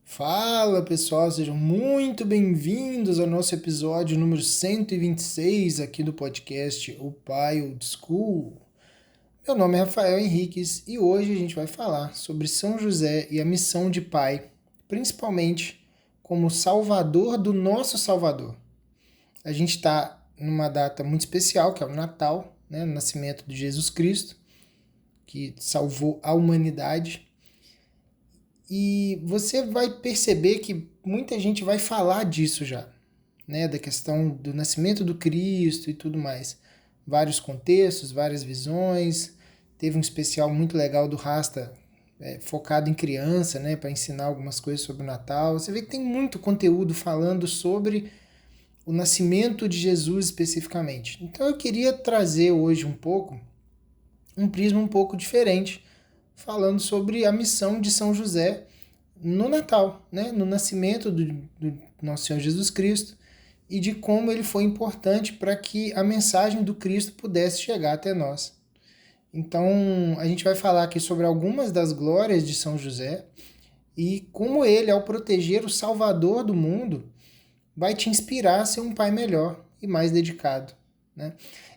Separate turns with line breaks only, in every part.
Fala pessoal, sejam muito bem-vindos ao nosso episódio número 126 aqui do podcast O Pai Old School. Meu nome é Rafael Henriques e hoje a gente vai falar sobre São José e a missão de pai, principalmente como salvador do nosso Salvador. A gente está numa data muito especial, que é o Natal, né, o nascimento de Jesus Cristo, que salvou a humanidade. E você vai perceber que muita gente vai falar disso já, né? Da questão do nascimento do Cristo e tudo mais. Vários contextos, várias visões. Teve um especial muito legal do Rasta, focado em criança, né? Para ensinar algumas coisas sobre o Natal. Você vê que tem muito conteúdo falando sobre o nascimento de Jesus especificamente. Então eu queria trazer hoje um prisma um pouco diferente, falando sobre a missão de São José no Natal, né? No nascimento do nosso Senhor Jesus Cristo e de como ele foi importante para que a mensagem do Cristo pudesse chegar até nós. Então, a gente vai falar aqui sobre algumas das glórias de São José e como ele, ao proteger o Salvador do mundo, vai te inspirar a ser um pai melhor e mais dedicado, né?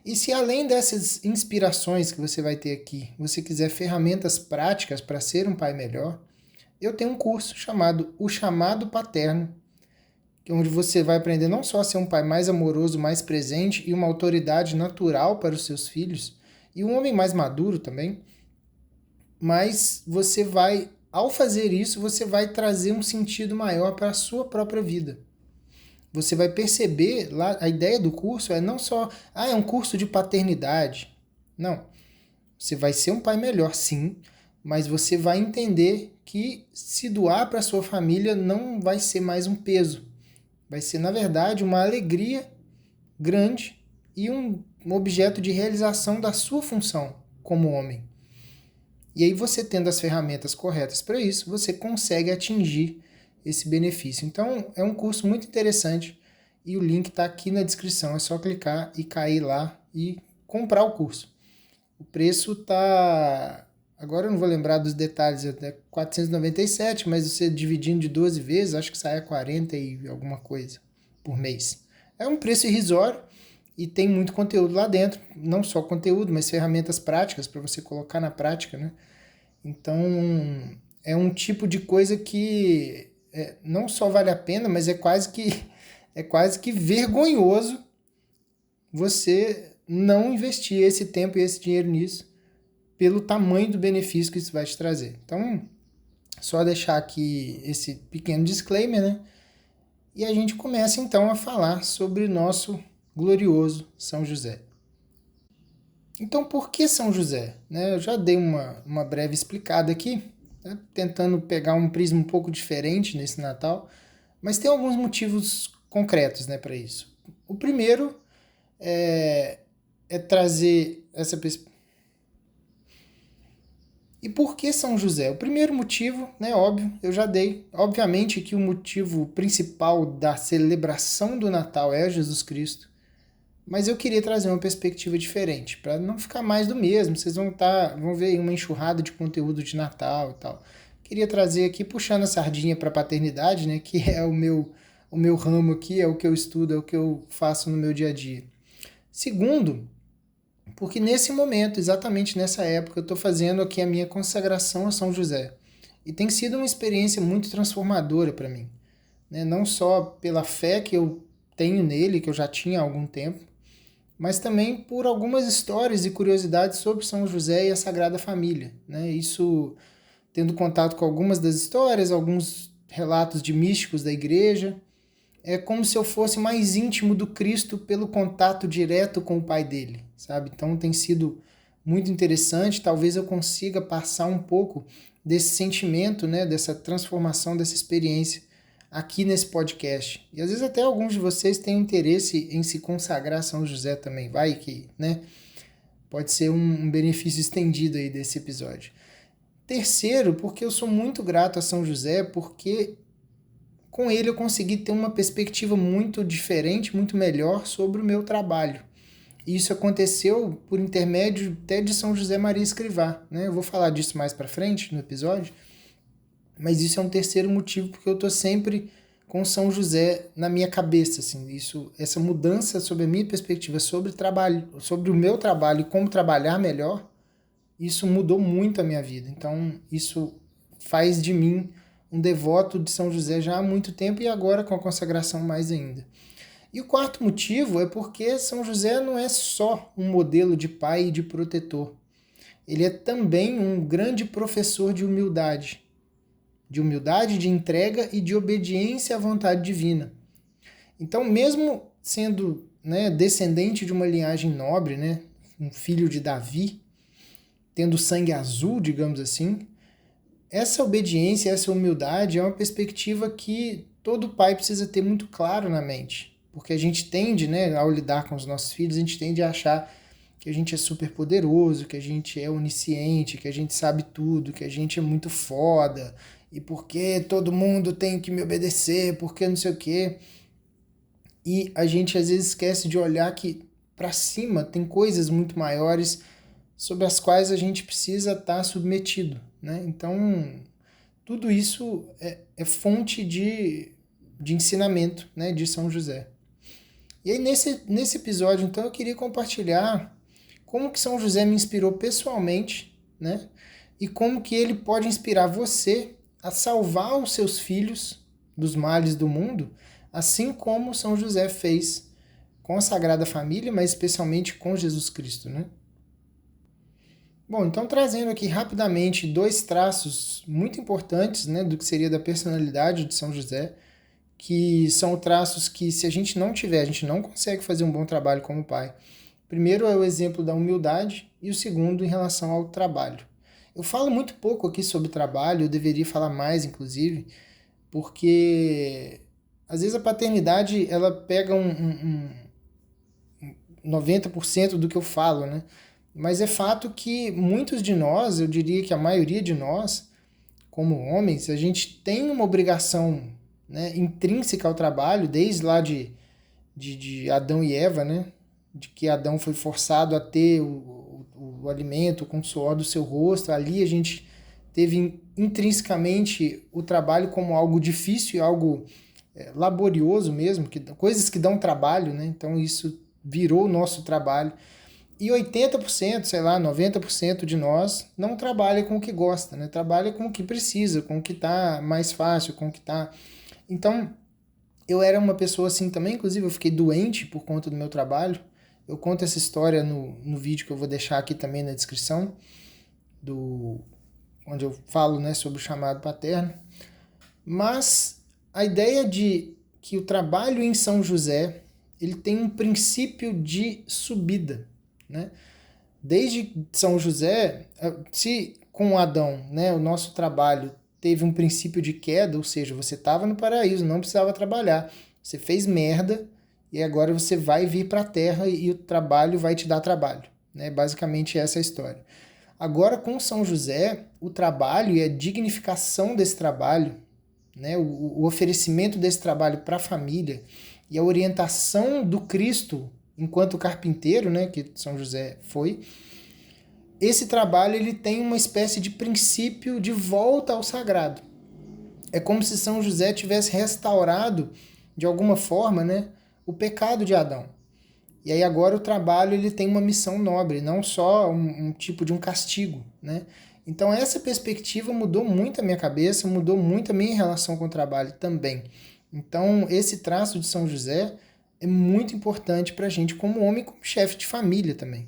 E se além dessas inspirações que você vai ter aqui, você quiser ferramentas práticas para ser um pai melhor, eu tenho um curso chamado O Chamado Paterno, onde você vai aprender não só a ser um pai mais amoroso, mais presente e uma autoridade natural para os seus filhos, e um homem mais maduro também, mas você vai, ao fazer isso, você vai trazer um sentido maior para a sua própria vida. Você vai perceber lá, a ideia do curso é não só, é um curso de paternidade. Não. Você vai ser um pai melhor, sim, mas você vai entender que se doar para sua família não vai ser mais um peso. Vai ser, na verdade, uma alegria grande e um objeto de realização da sua função como homem. E aí você tendo as ferramentas corretas para isso, você consegue atingir esse benefício. Então, é um curso muito interessante e o link está aqui na descrição. É só clicar e cair lá e comprar o curso. O preço tá... Agora eu não vou lembrar dos detalhes, é 497, mas você dividindo de 12 vezes, acho que sai a 40 e alguma coisa por mês. É um preço irrisório e tem muito conteúdo lá dentro. Não só conteúdo, mas ferramentas práticas para você colocar na prática, né? Então, é um tipo de coisa que não só vale a pena, mas é quase que vergonhoso você não investir esse tempo e esse dinheiro nisso pelo tamanho do benefício que isso vai te trazer. Então, só deixar aqui esse pequeno disclaimer, né? E a gente começa então a falar sobre o nosso glorioso São José. Então, por que São José? Né, eu já dei uma breve explicada aqui, né, tentando pegar um prisma um pouco diferente nesse Natal, mas tem alguns motivos concretos, né, para isso. O primeiro é trazer essa perspectiva. E por que São José? O primeiro motivo, né, óbvio, eu já dei. Obviamente que o motivo principal da celebração do Natal é Jesus Cristo. Mas eu queria trazer uma perspectiva diferente, para não ficar mais do mesmo. Vocês vão ver aí uma enxurrada de conteúdo de Natal e tal. Queria trazer aqui, puxando a sardinha para a paternidade, né, que é o meu ramo aqui, é o que eu estudo, é o que eu faço no meu dia a dia. Segundo, porque nesse momento, exatamente nessa época, eu estou fazendo aqui a minha consagração a São José. E tem sido uma experiência muito transformadora para mim, né? Não só pela fé que eu tenho nele, que eu já tinha há algum tempo, mas também por algumas histórias e curiosidades sobre São José e a Sagrada Família, né? Isso tendo contato com algumas das histórias, alguns relatos de místicos da igreja, é como se eu fosse mais íntimo do Cristo pelo contato direto com o Pai dele, sabe? Então tem sido muito interessante, talvez eu consiga passar um pouco desse sentimento, né, dessa transformação, dessa experiência aqui nesse podcast. E às vezes até alguns de vocês têm interesse em se consagrar a São José também, vai que, né? Pode ser um benefício estendido aí desse episódio. Terceiro, porque eu sou muito grato a São José, porque com ele eu consegui ter uma perspectiva muito diferente, muito melhor sobre o meu trabalho. E isso aconteceu por intermédio até de São José Maria Escrivá, né? Eu vou falar disso mais para frente no episódio, Mas isso é um terceiro motivo, porque eu estou sempre com São José na minha cabeça, assim, essa mudança sobre a minha perspectiva sobre trabalho, sobre o meu trabalho e como trabalhar melhor, isso mudou muito a minha vida. Então, isso faz de mim um devoto de São José já há muito tempo e agora com a consagração mais ainda. E o quarto motivo é porque São José não é só um modelo de pai e de protetor. Ele é também um grande professor de humildade, de entrega e de obediência à vontade divina. Então, mesmo sendo, né, descendente de uma linhagem nobre, né, um filho de Davi, tendo sangue azul, digamos assim, essa obediência, essa humildade é uma perspectiva que todo pai precisa ter muito claro na mente. Porque a gente tende, né, ao lidar com os nossos filhos, a gente tende a achar que a gente é super poderoso, que a gente é onisciente, que a gente sabe tudo, que a gente é muito foda, e porque todo mundo tem que me obedecer, porque não sei o quê. E a gente às vezes esquece de olhar que para cima tem coisas muito maiores sobre as quais a gente precisa estar submetido, né? Então, tudo isso é fonte de ensinamento, né, de São José. E aí, nesse episódio, então, eu queria compartilhar como que São José me inspirou pessoalmente, né? E como que ele pode inspirar você a salvar os seus filhos dos males do mundo, assim como São José fez com a Sagrada Família, mas especialmente com Jesus Cristo, né? Bom, então trazendo aqui rapidamente dois traços muito importantes, né, do que seria da personalidade de São José, que são traços que se a gente não tiver, a gente não consegue fazer um bom trabalho como pai. Primeiro é o exemplo da humildade e o segundo em relação ao trabalho. Eu falo muito pouco aqui sobre trabalho, eu deveria falar mais, inclusive, porque às vezes a paternidade ela pega um 90% do que eu falo, né? Mas é fato que muitos de nós, eu diria que a maioria de nós, como homens, a gente tem uma obrigação, né, intrínseca ao trabalho, desde lá de Adão e Eva, né? De que Adão foi forçado a ter o alimento com o suor do seu rosto. Ali a gente teve intrinsecamente o trabalho como algo difícil, algo laborioso mesmo, coisas que dão trabalho, né? Então isso virou o nosso trabalho. E 80%, sei lá, 90% de nós não trabalha com o que gosta, né? Trabalha com o que precisa, com o que tá mais fácil, com o que tá... Então, eu era uma pessoa assim também, inclusive eu fiquei doente por conta do meu trabalho. Eu conto essa história no vídeo que eu vou deixar aqui também na descrição, onde eu falo, né, sobre o chamado paterno. Mas a ideia de que o trabalho em São José, ele tem um princípio de subida, né? Desde São José, se com Adão, né, o nosso trabalho teve um princípio de queda, ou seja, você estava no paraíso, não precisava trabalhar, você fez merda e agora você vai vir para a terra e o trabalho vai te dar trabalho, né? Basicamente essa é a história. Agora com São José, o trabalho e a dignificação desse trabalho, né, o oferecimento desse trabalho para a família e a orientação do Cristo enquanto carpinteiro, né, que São José foi, esse trabalho ele tem uma espécie de princípio de volta ao sagrado. É como se São José tivesse restaurado, de alguma forma, né, o pecado de Adão. E aí agora o trabalho ele tem uma missão nobre, não só um tipo de um castigo, né? Então essa perspectiva mudou muito a minha cabeça, mudou muito a minha relação com o trabalho também. Então esse traço de São José é muito importante para a gente como homem e como chefe de família também.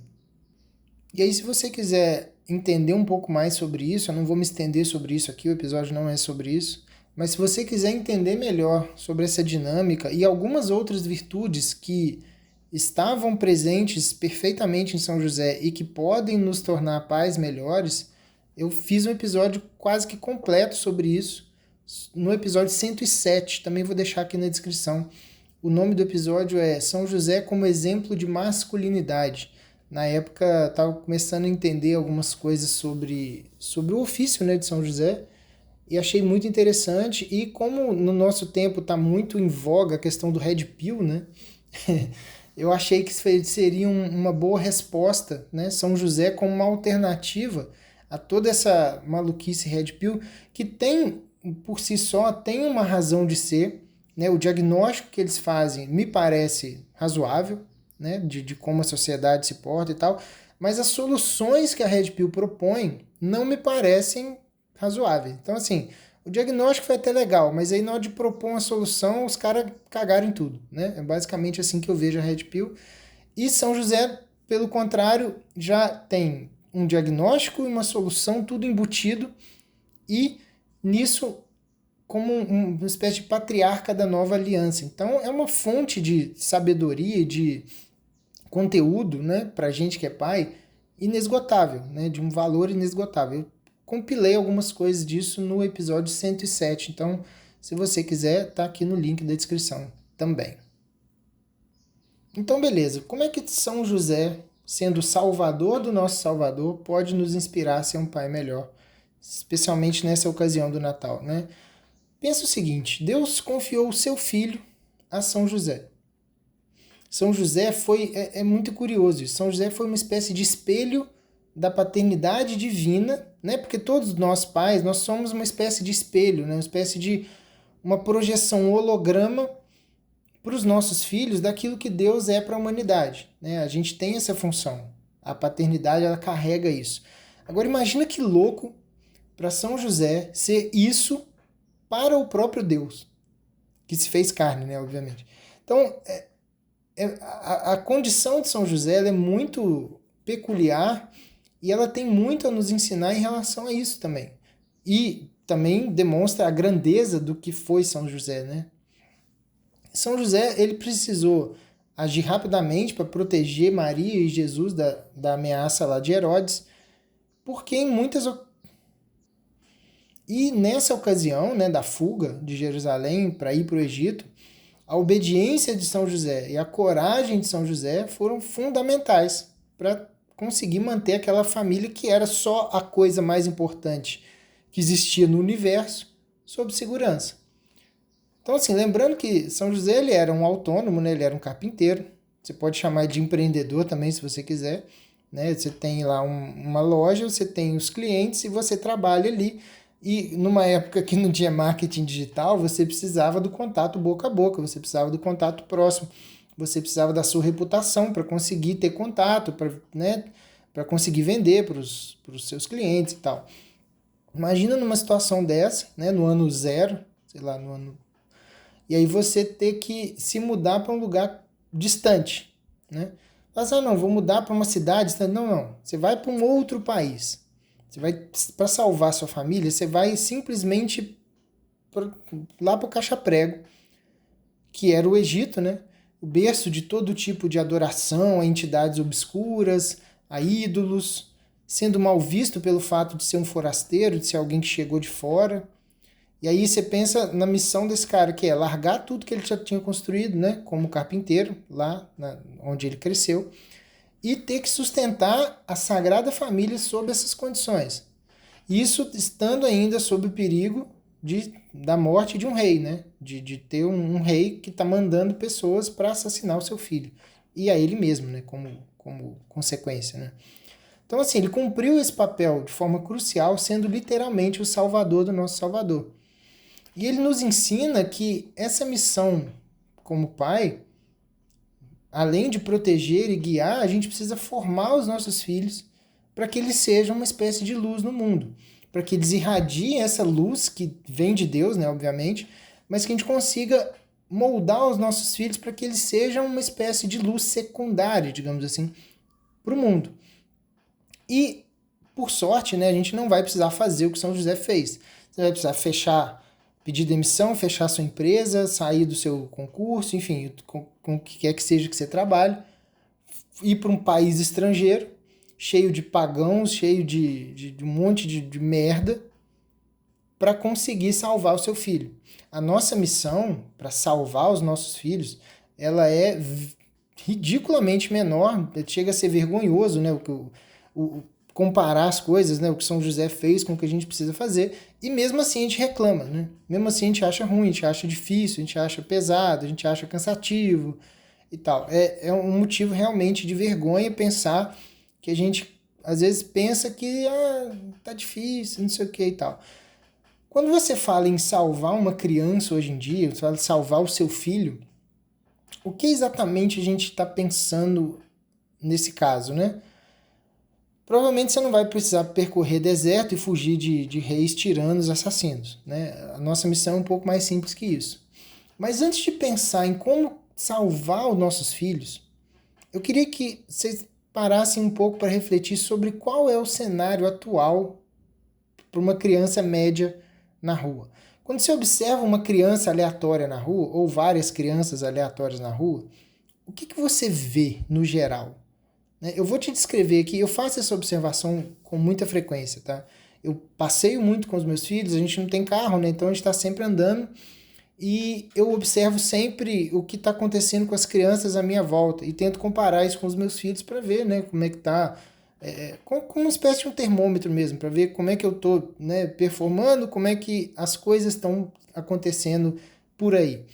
E aí se você quiser entender um pouco mais sobre isso, eu não vou me estender sobre isso aqui, o episódio não é sobre isso, mas se você quiser entender melhor sobre essa dinâmica e algumas outras virtudes que estavam presentes perfeitamente em São José e que podem nos tornar pais melhores, eu fiz um episódio quase que completo sobre isso, no episódio 107, também vou deixar aqui na descrição. O nome do episódio é São José como exemplo de masculinidade. Na época, estava começando a entender algumas coisas sobre o ofício, né, de São José, e achei muito interessante. E como no nosso tempo está muito em voga a questão do Red Pill, né, eu achei que seria uma boa resposta, né, São José como uma alternativa a toda essa maluquice Red Pill, que tem por si só, tem uma razão de ser, né? O diagnóstico que eles fazem me parece razoável, né? De como a sociedade se porta e tal, mas as soluções que a Red Pill propõe não me parecem razoáveis. Então, assim, o diagnóstico foi até legal, mas aí na hora de propor uma solução, os caras cagaram em tudo, né? É basicamente assim que eu vejo a Red Pill. E São José, pelo contrário, já tem um diagnóstico e uma solução, tudo embutido, e nisso como uma espécie de patriarca da nova aliança. Então é uma fonte de sabedoria, de conteúdo, né, para gente que é pai, inesgotável, né, de um valor inesgotável. Eu compilei algumas coisas disso no episódio 107, então se você quiser, tá aqui no link da descrição também. Então beleza, como é que São José, sendo o salvador do nosso Salvador, pode nos inspirar a ser um pai melhor, especialmente nessa ocasião do Natal, né? Pensa o seguinte, Deus confiou o seu filho a São José. São José foi, é muito curioso isso, São José foi uma espécie de espelho da paternidade divina, né? Porque todos nós pais, nós somos uma espécie de espelho, né? Uma espécie de uma projeção holograma para os nossos filhos daquilo que Deus é para a humanidade, né? A gente tem essa função, a paternidade ela carrega isso. Agora imagina que louco para São José ser isso para o próprio Deus, que se fez carne, né, obviamente. Então, a condição de São José ela é muito peculiar e ela tem muito a nos ensinar em relação a isso também. E também demonstra a grandeza do que foi São José, né? São José, ele precisou agir rapidamente para proteger Maria e Jesus da ameaça lá de Herodes, porque em muitas e nessa ocasião, né, da fuga de Jerusalém para ir para o Egito, a obediência de São José e a coragem de São José foram fundamentais para conseguir manter aquela família que era só a coisa mais importante que existia no universo sob segurança. Então, assim, lembrando que São José ele era um autônomo, né? Ele era um carpinteiro. Você pode chamar de empreendedor também, se você quiser. Né? Você tem lá uma loja, você tem os clientes e você trabalha ali. E numa época que não tinha marketing digital, você precisava do contato boca a boca, você precisava do contato próximo, você precisava da sua reputação para conseguir ter contato, para, né, para conseguir vender para os seus clientes e tal. Imagina numa situação dessa, né, no ano zero, sei lá, no ano. E aí você ter que se mudar para um lugar distante, né? Mas, não, vou mudar para uma cidade distante. Não, não. Você vai para um outro país. Você vai, para salvar sua família, você vai simplesmente lá para o Caxa-Prego, que era o Egito, né? O berço de todo tipo de adoração a entidades obscuras, a ídolos, sendo mal visto pelo fato de ser um forasteiro, de ser alguém que chegou de fora. E aí você pensa na missão desse cara, que é largar tudo que ele já tinha construído, né? Como carpinteiro, lá onde ele cresceu, e ter que sustentar a Sagrada Família sob essas condições. Isso estando ainda sob o perigo da morte de um rei, né? De ter um rei que está mandando pessoas para assassinar o seu filho. E a ele mesmo, né? Como consequência, né? Então, assim, ele cumpriu esse papel de forma crucial, sendo literalmente o salvador do nosso Salvador. E ele nos ensina que essa missão como pai, além de proteger e guiar, a gente precisa formar os nossos filhos para que eles sejam uma espécie de luz no mundo, para que eles irradiem essa luz que vem de Deus, né, obviamente, mas que a gente consiga moldar os nossos filhos para que eles sejam uma espécie de luz secundária, digamos assim, para o mundo. E, por sorte, né, a gente não vai precisar fazer o que São José fez. Você vai precisar pedir demissão, fechar sua empresa, sair do seu concurso, enfim, com o que quer que seja que você trabalhe, ir para um país estrangeiro, cheio de pagãos, cheio de um monte de merda, para conseguir salvar o seu filho. A nossa missão para salvar os nossos filhos, ela é ridiculamente menor, chega a ser vergonhoso, né? Comparar as coisas, né? O que São José fez com o que a gente precisa fazer, e mesmo assim a gente reclama, né? Mesmo assim a gente acha ruim, a gente acha difícil, a gente acha pesado, a gente acha cansativo e tal. É um motivo realmente de vergonha pensar que a gente às vezes pensa que tá difícil, não sei o que e tal. Quando você fala em salvar uma criança hoje em dia, você fala em salvar o seu filho, o que exatamente a gente está pensando nesse caso, né? Provavelmente você não vai precisar percorrer deserto e fugir de reis tiranos assassinos, né? A nossa missão é um pouco mais simples que isso. Mas antes de pensar em como salvar os nossos filhos, eu queria que vocês parassem um pouco para refletir sobre qual é o cenário atual para uma criança média na rua. Quando você observa uma criança aleatória na rua, ou várias crianças aleatórias na rua, o que você vê no geral? Eu vou te descrever aqui, eu faço essa observação com muita frequência, tá? Eu passeio muito com os meus filhos, a gente não tem carro, né? Então a gente está sempre andando e eu observo sempre o que está acontecendo com as crianças à minha volta e tento comparar isso com os meus filhos para ver, né, como é que tá, como uma espécie de um termômetro mesmo, para ver como é que eu estou, né, performando, como é que as coisas estão acontecendo por aí.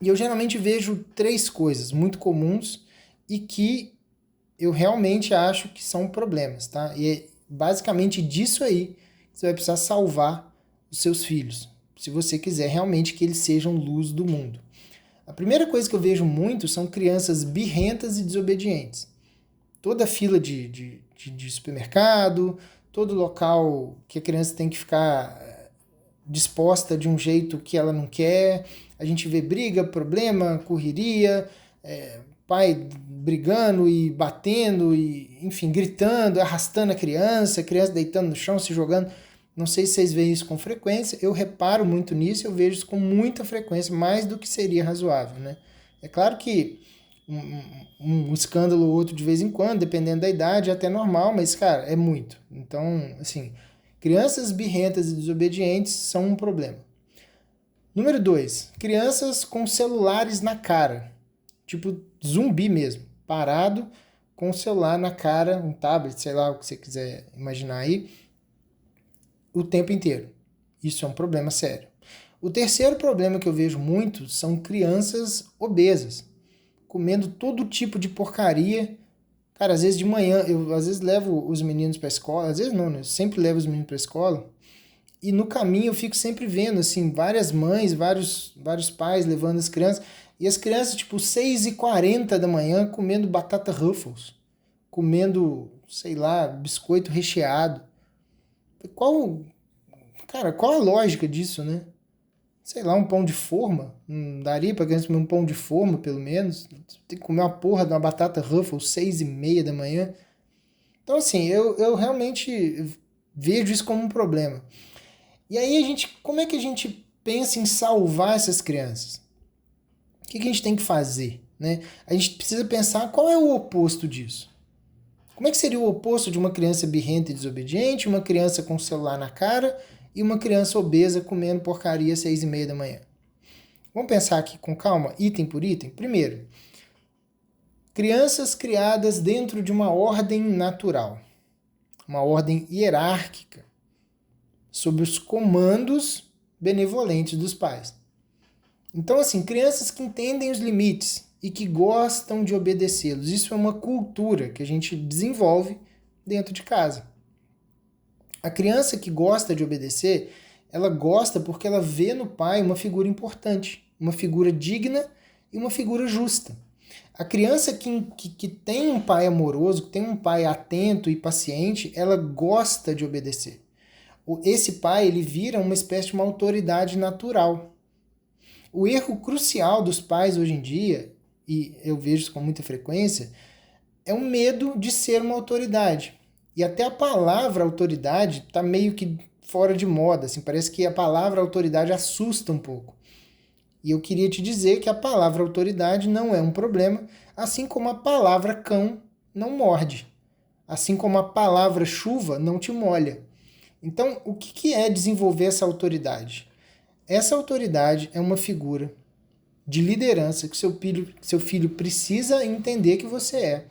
E eu geralmente vejo três coisas muito comuns e que eu realmente acho que são problemas, tá? E é basicamente disso aí que você vai precisar salvar os seus filhos, se você quiser realmente que eles sejam luz do mundo. A primeira coisa que eu vejo muito são crianças birrentas e desobedientes. Toda fila de supermercado, todo local que a criança tem que ficar disposta de um jeito que ela não quer. A gente vê briga, problema, correria, pai brigando e batendo, e enfim, gritando, arrastando a criança deitando no chão, se jogando. Não sei se vocês veem isso com frequência, eu reparo muito nisso, eu vejo isso com muita frequência, mais do que seria razoável, né? É claro que um escândalo ou outro de vez em quando, dependendo da idade, é até normal, mas, cara, é muito. Então, assim, crianças birrentas e desobedientes são um problema. Número 2, crianças com celulares na cara, tipo zumbi mesmo, parado com o celular na cara, um tablet, sei lá o que você quiser imaginar aí, o tempo inteiro. Isso é um problema sério. O terceiro problema que eu vejo muito são crianças obesas, comendo todo tipo de porcaria. Cara, às vezes de manhã, eu às vezes levo os meninos para a escola, às vezes não, né? Eu sempre levo os meninos para a escola, e no caminho eu fico sempre vendo, assim, várias mães, vários pais levando as crianças, e as crianças, tipo, 6h40 da manhã, comendo batata Ruffles, comendo, sei lá, biscoito recheado. Qual, cara, qual a lógica disso, né? Sei lá, um pão de forma? Não daria pra criança comer um pão de forma, pelo menos? Tem que comer uma porra de uma batata Ruffles 6h30 da manhã. Então, assim, eu realmente vejo isso como um problema. E aí, como é que a gente pensa em salvar essas crianças? O que a gente tem que fazer, né? A gente precisa pensar qual é o oposto disso. Como é que seria o oposto de uma criança birrenta e desobediente, uma criança com o celular na cara e uma criança obesa comendo porcaria às 6h30 da manhã? Vamos pensar aqui com calma, item por item. Primeiro, crianças criadas dentro de uma ordem natural, uma ordem hierárquica, sob os comandos benevolentes dos pais. Então, assim, crianças que entendem os limites e que gostam de obedecê-los. Isso é uma cultura que a gente desenvolve dentro de casa. A criança que gosta de obedecer, ela gosta porque ela vê no pai uma figura importante, uma figura digna e uma figura justa. A criança que tem um pai amoroso, que tem um pai atento e paciente, ela gosta de obedecer. Esse pai, ele vira uma espécie de uma autoridade natural. O erro crucial dos pais hoje em dia, e eu vejo isso com muita frequência, é o medo de ser uma autoridade. E até a palavra autoridade está meio que fora de moda, assim, parece que a palavra autoridade assusta um pouco. E eu queria te dizer que a palavra autoridade não é um problema, assim como a palavra cão não morde, assim como a palavra chuva não te molha. Então, o que é desenvolver essa autoridade? Essa autoridade é uma figura de liderança que seu filho precisa entender que você é.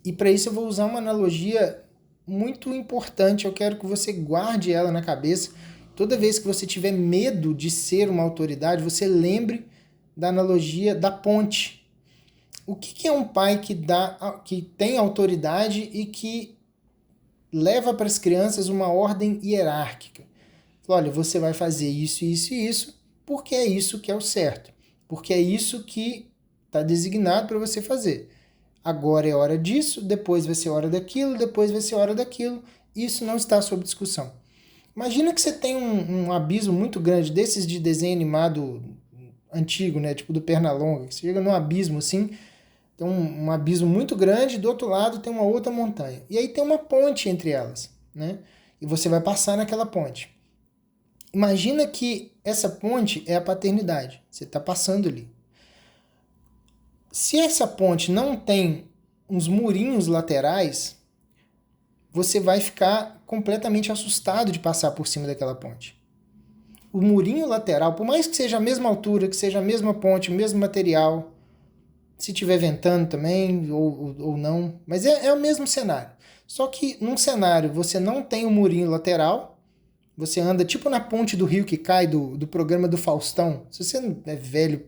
E para isso eu vou usar uma analogia muito importante, eu quero que você guarde ela na cabeça. Toda vez que você tiver medo de ser uma autoridade, você lembre da analogia da ponte. O que é um pai que tem autoridade e que leva para as crianças uma ordem hierárquica? Falou, olha, você vai fazer isso, isso e isso, porque é isso que é o certo. Porque é isso que está designado para você fazer. Agora é hora disso, depois vai ser hora daquilo, depois vai ser hora daquilo. Isso não está sob discussão. Imagina que você tem um abismo muito grande desses de desenho animado antigo, né? Tipo do Pernalonga. Que você chega num abismo assim, tem um abismo muito grande, do outro lado tem uma outra montanha. E aí tem uma ponte entre elas, né? E você vai passar naquela ponte. Imagina que essa ponte é a paternidade. Você está passando ali. Se essa ponte não tem uns murinhos laterais, você vai ficar completamente assustado de passar por cima daquela ponte. O murinho lateral, por mais que seja a mesma altura, que seja a mesma ponte, o mesmo material, se estiver ventando também ou não, mas é o mesmo cenário. Só que num cenário você não tem o murinho lateral, você anda tipo na ponte do rio que cai do programa do Faustão. Se você não é velho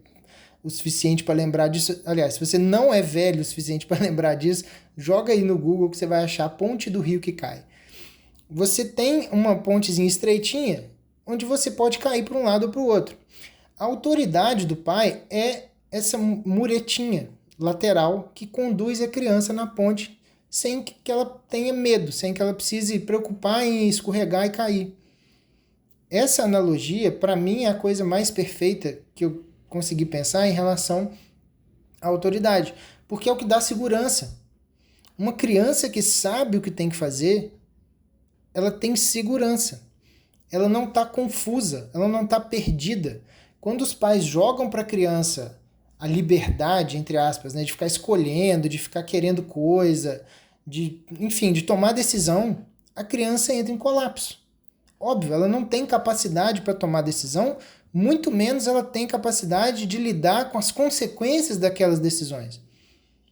o suficiente para lembrar disso, aliás, se você não é velho o suficiente para lembrar disso, joga aí no Google que você vai achar a ponte do rio que cai. Você tem uma pontezinha estreitinha, onde você pode cair para um lado ou para o outro. A autoridade do pai é essa muretinha lateral que conduz a criança na ponte sem que ela tenha medo, sem que ela precise preocupar em escorregar e cair. Essa analogia, para mim, é a coisa mais perfeita que eu consegui pensar em relação à autoridade, porque é o que dá segurança. Uma criança que sabe o que tem que fazer, ela tem segurança. Ela não está confusa, ela não está perdida. Quando os pais jogam para a criança a liberdade, entre aspas, né, de ficar escolhendo, de ficar querendo coisa, enfim, de tomar decisão, a criança entra em colapso. Óbvio, ela não tem capacidade para tomar decisão, muito menos ela tem capacidade de lidar com as consequências daquelas decisões.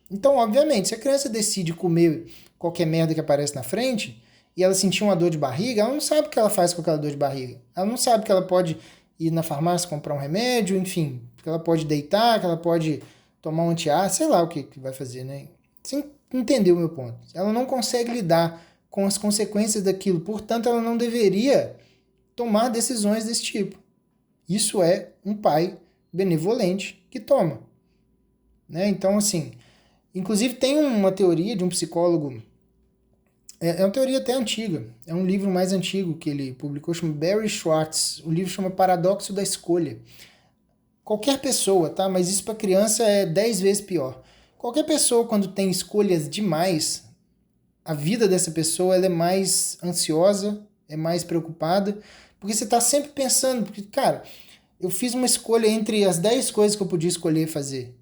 Então, obviamente, se a criança decide comer qualquer merda que aparece na frente e ela sentir uma dor de barriga, ela não sabe o que ela faz com aquela dor de barriga. Ela não sabe que ela pode ir na farmácia comprar um remédio, enfim, que ela pode deitar, que ela pode tomar um antiácido, sei lá o que vai fazer, né? Você entendeu o meu ponto. Ela não consegue lidar com as consequências daquilo, portanto, ela não deveria tomar decisões desse tipo. Isso é um pai benevolente que toma. Né? Então, assim, inclusive tem uma teoria de um psicólogo, é uma teoria até antiga, é um livro mais antigo que ele publicou, chama Barry Schwartz, o livro chama Paradoxo da Escolha. Qualquer pessoa, tá? Mas isso para criança é 10 vezes pior. Qualquer pessoa, quando tem escolhas demais, a vida dessa pessoa ela é mais ansiosa, é mais preocupada, porque você está sempre pensando, porque, cara, eu fiz uma escolha entre as 10 coisas que eu podia escolher fazer.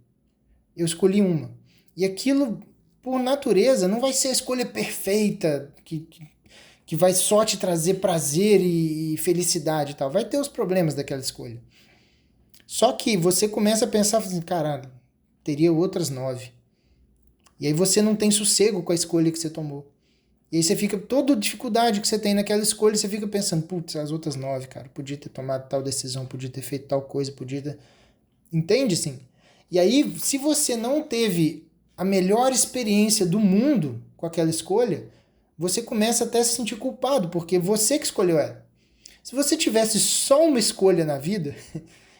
Eu escolhi uma. E aquilo, por natureza, não vai ser a escolha perfeita, que vai só te trazer prazer e felicidade e tal. Vai ter os problemas daquela escolha. Só que você começa a pensar assim, caralho, teria outras 9. E aí você não tem sossego com a escolha que você tomou. E aí você fica, toda dificuldade que você tem naquela escolha, você fica pensando, putz, as outras 9, cara, podia ter tomado tal decisão, podia ter feito tal coisa, podia ter... Entende, sim? E aí, se você não teve a melhor experiência do mundo com aquela escolha, você começa até a se sentir culpado, porque você que escolheu ela. Se você tivesse só uma escolha na vida,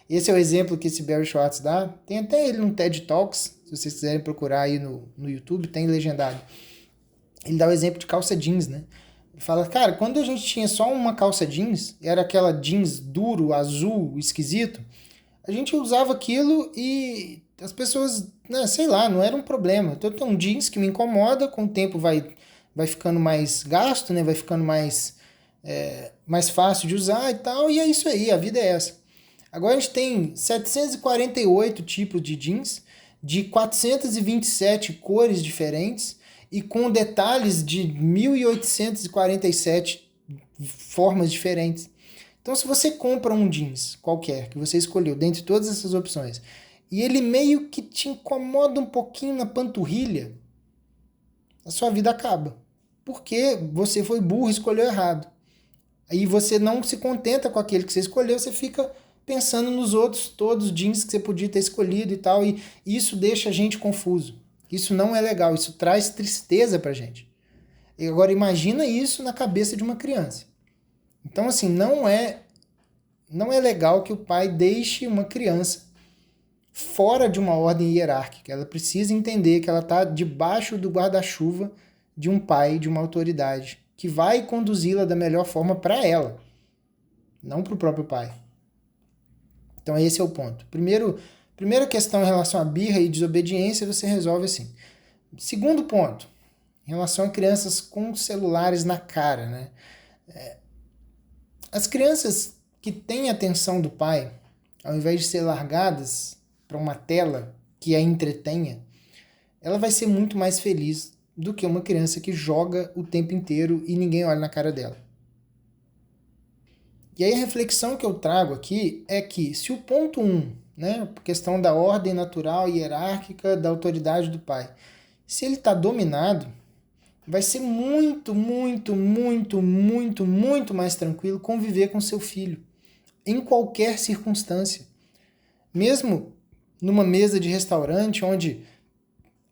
esse é o exemplo que esse Barry Schwartz dá, tem até ele no TED Talks, se vocês quiserem procurar aí no YouTube, tem legendado. Ele dá o exemplo de calça jeans, né? Ele fala, cara, quando a gente tinha só uma calça jeans, era aquela jeans duro, azul, esquisito, a gente usava aquilo e as pessoas, né, sei lá, não era um problema. Então tem um jeans que me incomoda, com o tempo vai ficando mais gasto, né? Vai ficando mais fácil de usar e tal, e é isso aí, a vida é essa. Agora a gente tem 748 tipos de jeans, de 427 cores diferentes e com detalhes de 1847 formas diferentes. Então, se você compra um jeans qualquer, que você escolheu dentre todas essas opções, e ele meio que te incomoda um pouquinho na panturrilha, a sua vida acaba. Porque você foi burro e escolheu errado. Aí você não se contenta com aquele que você escolheu, você fica pensando nos outros, todos os jeans que você podia ter escolhido e tal, e isso deixa a gente confuso. Isso não é legal, isso traz tristeza pra gente. E agora imagina isso na cabeça de uma criança. Então, assim, não é legal que o pai deixe uma criança fora de uma ordem hierárquica. Ela precisa entender que ela está debaixo do guarda-chuva de um pai, de uma autoridade, que vai conduzi-la da melhor forma para ela, não para o próprio pai. Então esse é o ponto. Primeira questão em relação à birra e desobediência, você resolve assim. Segundo ponto, em relação a crianças com celulares na cara, né? As crianças que têm a atenção do pai, ao invés de ser largadas para uma tela que a entretenha, ela vai ser muito mais feliz do que uma criança que joga o tempo inteiro e ninguém olha na cara dela. E aí a reflexão que eu trago aqui é que se o ponto 1, né, a questão da ordem natural e hierárquica da autoridade do pai, se ele está dominado, vai ser muito, muito, muito, muito, muito mais tranquilo conviver com seu filho, em qualquer circunstância. Mesmo numa mesa de restaurante, onde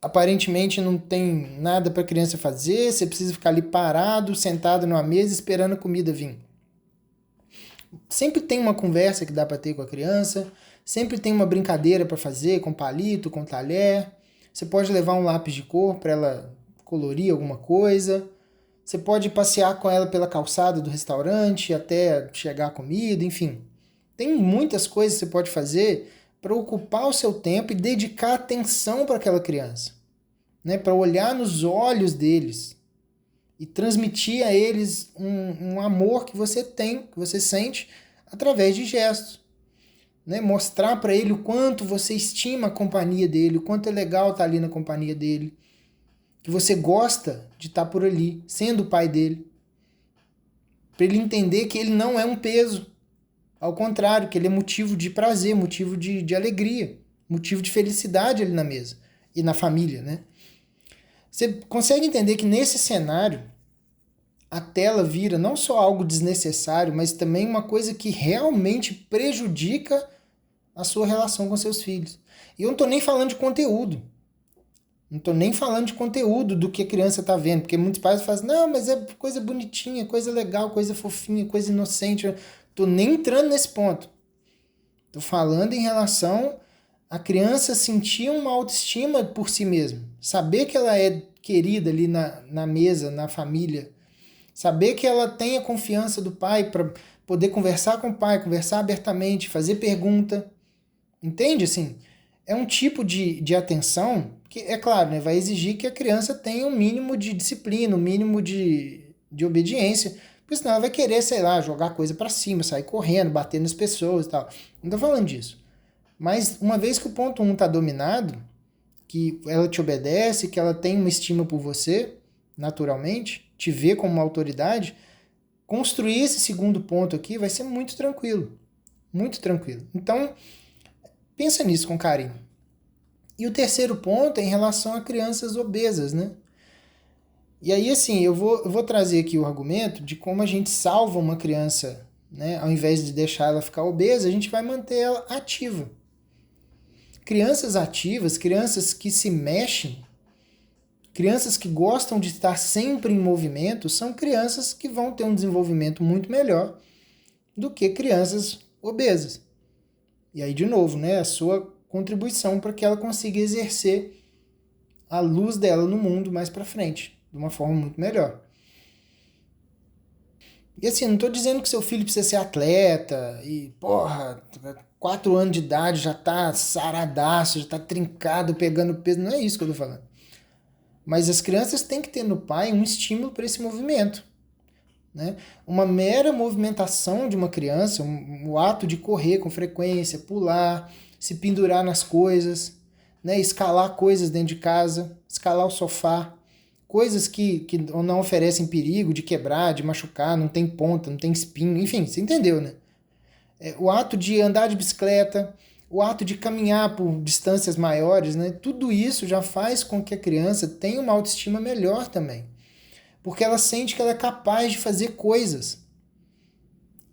aparentemente não tem nada para a criança fazer, você precisa ficar ali parado, sentado numa mesa, esperando a comida vir. Sempre tem uma conversa que dá para ter com a criança, sempre tem uma brincadeira para fazer com palito, com talher. Você pode levar um lápis de cor para ela colorir alguma coisa. Você pode passear com ela pela calçada do restaurante até chegar a comida, enfim. Tem muitas coisas que você pode fazer para ocupar o seu tempo e dedicar atenção para aquela criança, né? Para olhar nos olhos deles e transmitir a eles um amor que você tem, que você sente através de gestos. Né? Mostrar para ele o quanto você estima a companhia dele, o quanto é legal estar ali na companhia dele, que você gosta de estar por ali, sendo o pai dele. Para ele entender que ele não é um peso. Ao contrário, que ele é motivo de prazer, motivo de alegria, motivo de felicidade ali na mesa e na família, né? Você consegue entender que nesse cenário a tela vira não só algo desnecessário, mas também uma coisa que realmente prejudica a sua relação com seus filhos. E eu não estou nem falando de conteúdo. Não estou nem falando de conteúdo do que a criança está vendo, porque muitos pais fazem, não, mas é coisa bonitinha, coisa legal, coisa fofinha, coisa inocente. Estou nem entrando nesse ponto. Estou falando em relação a criança sentir uma autoestima por si mesma. Saber que ela é querida ali na mesa, na família. Saber que ela tem a confiança do pai para poder conversar com o pai, conversar abertamente, fazer pergunta. Entende? Assim, é um tipo de atenção que, é claro, né, vai exigir que a criança tenha um mínimo de disciplina, um mínimo de obediência, porque senão ela vai querer, sei lá, jogar coisa para cima, sair correndo, bater nas pessoas e tal. Não tô falando disso. Mas uma vez que o ponto 1 tá dominado, que ela te obedece, que ela tem uma estima por você, naturalmente, te vê como uma autoridade, construir esse segundo ponto aqui vai ser muito tranquilo. Muito tranquilo. Então, pensa nisso com carinho. E o terceiro ponto é em relação a crianças obesas, né? E aí, assim, eu vou trazer aqui o argumento de como a gente salva uma criança, né? Ao invés de deixar ela ficar obesa, a gente vai manter ela ativa. Crianças ativas, crianças que se mexem, crianças que gostam de estar sempre em movimento, são crianças que vão ter um desenvolvimento muito melhor do que crianças obesas. E aí, de novo, né, a sua contribuição para que ela consiga exercer a luz dela no mundo mais para frente, de uma forma muito melhor. E assim, não estou dizendo que seu filho precisa ser atleta e, 4 anos de idade já tá saradaço, já tá trincado, pegando peso. Não é isso que eu tô falando. Mas as crianças têm que ter no pai um estímulo para esse movimento. Né? Uma mera movimentação de uma criança, o ato de correr com frequência, pular, se pendurar nas coisas, né? Escalar coisas dentro de casa, escalar o sofá, coisas que não oferecem perigo de quebrar, de machucar, não tem ponta, não tem espinho, enfim, você entendeu, né? O ato de andar de bicicleta, o ato de caminhar por distâncias maiores, né? Tudo isso já faz com que a criança tenha uma autoestima melhor também. Porque ela sente que ela é capaz de fazer coisas.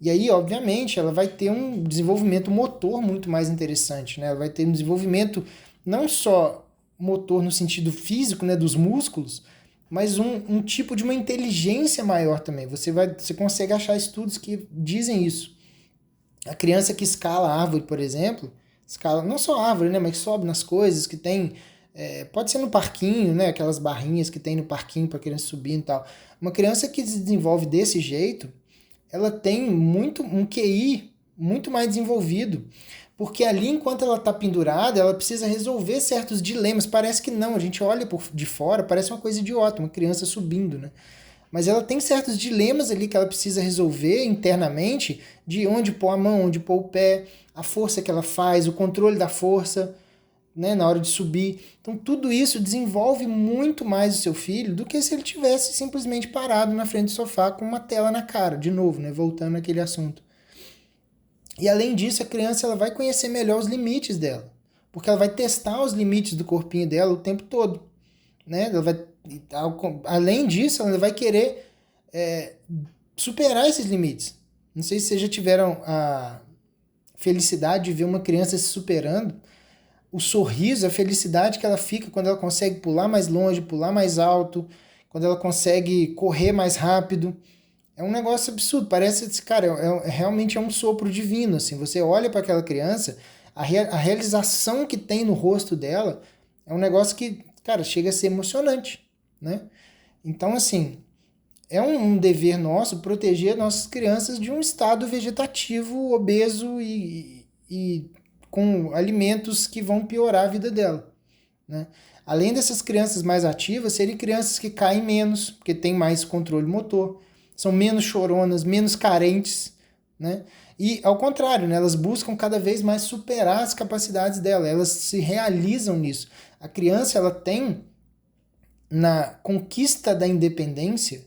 E aí, obviamente, ela vai ter um desenvolvimento motor muito mais interessante, né? Ela vai ter um desenvolvimento não só motor no sentido físico, né, dos músculos, mas um tipo de uma inteligência maior também. Você consegue achar estudos que dizem isso. A criança que escala a árvore, por exemplo, escala não só a árvore, né, mas que sobe nas coisas, que tem, pode ser no parquinho, né, aquelas barrinhas que tem no parquinho para criança subir e tal. Uma criança que se desenvolve desse jeito, ela tem um QI muito mais desenvolvido, porque ali, enquanto ela está pendurada, ela precisa resolver certos dilemas. Parece que não, a gente olha de fora, parece uma coisa idiota, uma criança subindo, né? Mas ela tem certos dilemas ali que ela precisa resolver internamente, de onde pôr a mão, onde pôr o pé, a força que ela faz, o controle da força, né, na hora de subir. Então tudo isso desenvolve muito mais o seu filho do que se ele tivesse simplesmente parado na frente do sofá com uma tela na cara, de novo, né, voltando àquele assunto. E além disso, a criança ela vai conhecer melhor os limites dela, porque ela vai testar os limites do corpinho dela o tempo todo, né? Ela vai, além disso, ela vai querer superar esses limites. Não sei se vocês já tiveram a felicidade de ver uma criança se superando, o sorriso, a felicidade que ela fica quando ela consegue pular mais longe, pular mais alto, quando ela consegue correr mais rápido. É um negócio absurdo, parece, cara, realmente é um sopro divino, assim, você olha para aquela criança, a realização que tem no rosto dela é um negócio que, cara, chega a ser emocionante, né? Então, assim, é um dever nosso proteger nossas crianças de um estado vegetativo, obeso e com alimentos que vão piorar a vida dela, né? Além dessas crianças mais ativas, serem crianças que caem menos, porque têm mais controle motor, são menos choronas, menos carentes, né? E ao contrário, né? Elas buscam cada vez mais superar as capacidades dela, elas se realizam nisso. A criança, ela tem na conquista da independência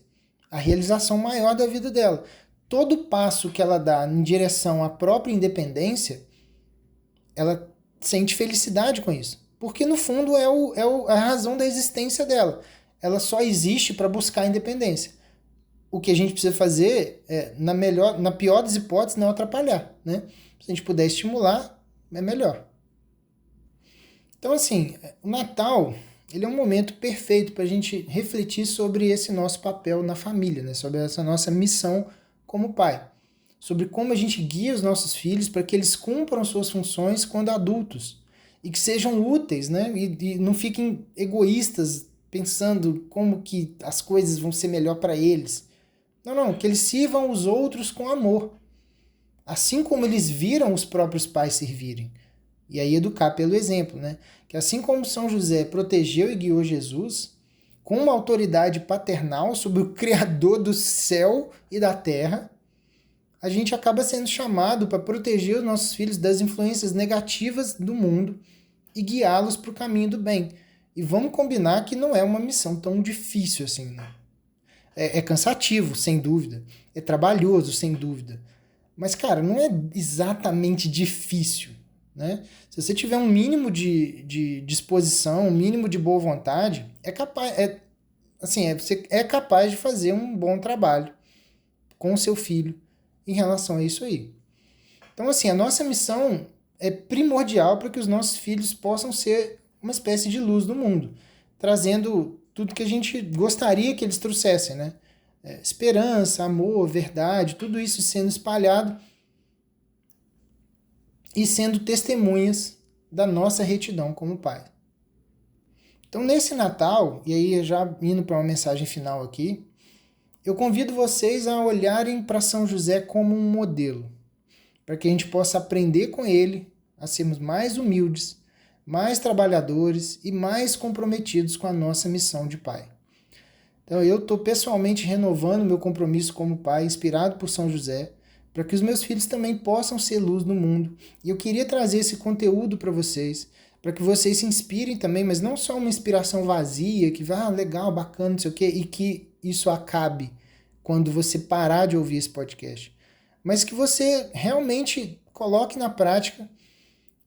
a realização maior da vida dela. Todo passo que ela dá em direção à própria independência, ela sente felicidade com isso. Porque no fundo a razão da existência dela. Ela só existe para buscar a independência. O que a gente precisa fazer é, na pior das hipóteses, não atrapalhar, né? Se a gente puder estimular, é melhor. Então, assim, o Natal, ele é um momento perfeito para a gente refletir sobre esse nosso papel na família, né? Sobre essa nossa missão como pai. Sobre como a gente guia os nossos filhos para que eles cumpram suas funções quando adultos. E que sejam úteis, né? E não fiquem egoístas pensando como que as coisas vão ser melhor para eles. Não, que eles sirvam os outros com amor. Assim como eles viram os próprios pais servirem. E aí educar pelo exemplo, né? Que assim como São José protegeu e guiou Jesus, com uma autoridade paternal sobre o Criador do céu e da terra, a gente acaba sendo chamado para proteger os nossos filhos das influências negativas do mundo e guiá-los para o caminho do bem. E vamos combinar que não é uma missão tão difícil assim, né? É cansativo, sem dúvida. É trabalhoso, sem dúvida. Mas, cara, não é exatamente difícil, né? Se você tiver um mínimo de disposição, um mínimo de boa vontade, você é capaz de fazer um bom trabalho com o seu filho em relação a isso aí. Então, assim, a nossa missão é primordial para que os nossos filhos possam ser uma espécie de luz do mundo, trazendo tudo que a gente gostaria que eles trouxessem, né? Esperança, amor, verdade, tudo isso sendo espalhado e sendo testemunhas da nossa retidão como pai. Então, nesse Natal, e aí já indo para uma mensagem final aqui, eu convido vocês a olharem para São José como um modelo, para que a gente possa aprender com ele a sermos mais humildes, mais trabalhadores e mais comprometidos com a nossa missão de pai. Então eu estou pessoalmente renovando meu compromisso como pai, inspirado por São José, para que os meus filhos também possam ser luz no mundo. E eu queria trazer esse conteúdo para vocês, para que vocês se inspirem também, mas não só uma inspiração vazia, que vai, legal, bacana, não sei o quê, e que isso acabe quando você parar de ouvir esse podcast. Mas que você realmente coloque na prática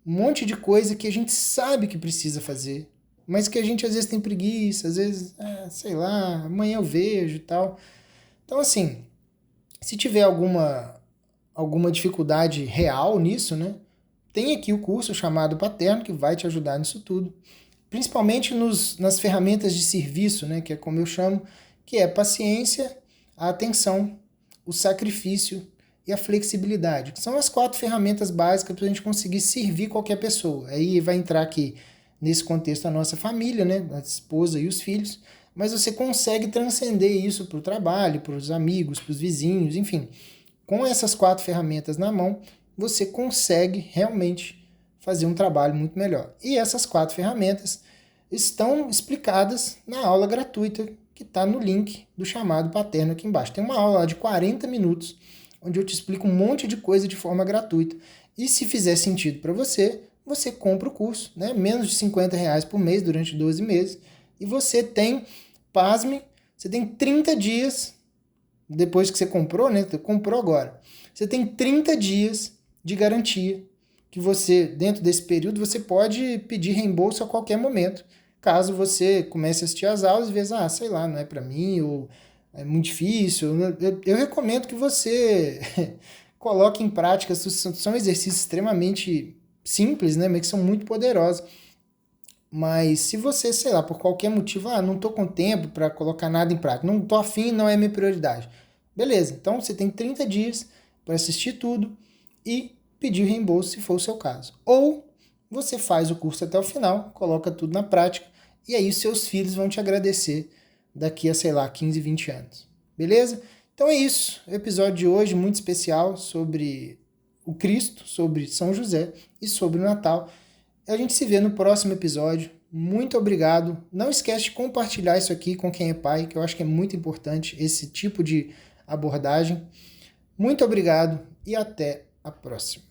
um monte de coisa que a gente sabe que precisa fazer, mas que a gente às vezes tem preguiça, às vezes, sei lá, amanhã eu vejo e tal. Então, assim, se tiver alguma dificuldade real nisso, né? Tem aqui o curso chamado Paterno, que vai te ajudar nisso tudo. principalmente nas ferramentas de serviço, né, que é como eu chamo, que é a paciência, a atenção, o sacrifício e a flexibilidade, que são as 4 ferramentas básicas para a gente conseguir servir qualquer pessoa. Aí vai entrar aqui nesse contexto a nossa família, né, a esposa e os filhos, mas você consegue transcender isso para o trabalho, para os amigos, para os vizinhos, enfim. Com essas 4 ferramentas na mão, você consegue realmente fazer um trabalho muito melhor. E essas 4 ferramentas estão explicadas na aula gratuita que está no link do chamado paterno aqui embaixo. Tem uma aula de 40 minutos, onde eu te explico um monte de coisa de forma gratuita. E se fizer sentido para você, você compra o curso, né? Menos de R$50 por mês durante 12 meses. E você tem, pasme, você tem 30 dias, depois que você comprou, né? Você comprou agora. Você tem 30 dias de garantia que você, dentro desse período, você pode pedir reembolso a qualquer momento. Caso você comece a assistir as aulas e veja, sei lá, não é para mim, ou é muito difícil. Eu recomendo que você coloque em prática, são exercícios extremamente simples, né, mas que são muito poderosos. Mas se você, sei lá, por qualquer motivo, não tô com tempo para colocar nada em prática, não tô afim, não é minha prioridade. Beleza, então você tem 30 dias para assistir tudo e pedir reembolso se for o seu caso. Ou você faz o curso até o final, coloca tudo na prática, e aí seus filhos vão te agradecer daqui a, sei lá, 15, 20 anos. Beleza? Então é isso. O episódio de hoje muito especial sobre o Cristo, sobre São José e sobre o Natal. A gente se vê no próximo episódio. Muito obrigado. Não esquece de compartilhar isso aqui com quem é pai, que eu acho que é muito importante esse tipo de abordagem. Muito obrigado e até a próxima.